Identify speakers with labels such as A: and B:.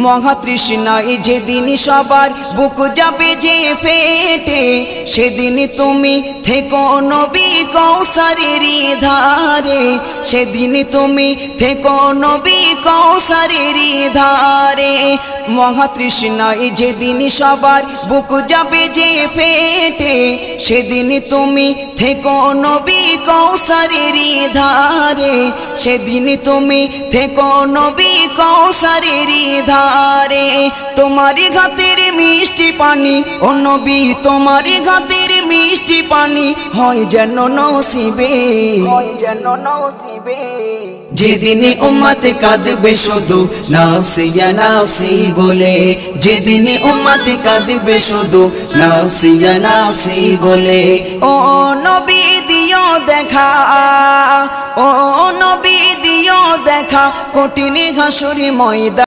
A: মহাতৃষ্ণায় যেদিন সবার বুক যাবে যে ফেটে, সেদিন তুমি থেকো নবী কৌসারের ধারে, সেদিন তুমি থেকো নবী কৌসারের ধারে। মহাতৃষ্ণায় যেদিন সবার বুক যাবে যে ফেটে, সেদিন তুমি থেকো নবী কৌসারের ধারে, সেদিন তুমি থেকো নবী কৌসারের ধারে। তোমার ঘাতের মিষ্টি পানি ও নবী, তোমার ঘাতের মিষ্টি পানি হয় যেন নসিবে, হয় যেন নসিবে। যেদিন উম্মত কাঁদবে শুধু নাফসি ইয়া নাফসি বলে, যেদিন উম্মত কাঁদবে শুধু নাফসি ইয়া নাফসি বলে। ও নবী দিও দেখা, ও নবী দিও দেখা কঠিন হাসুর ময়দান।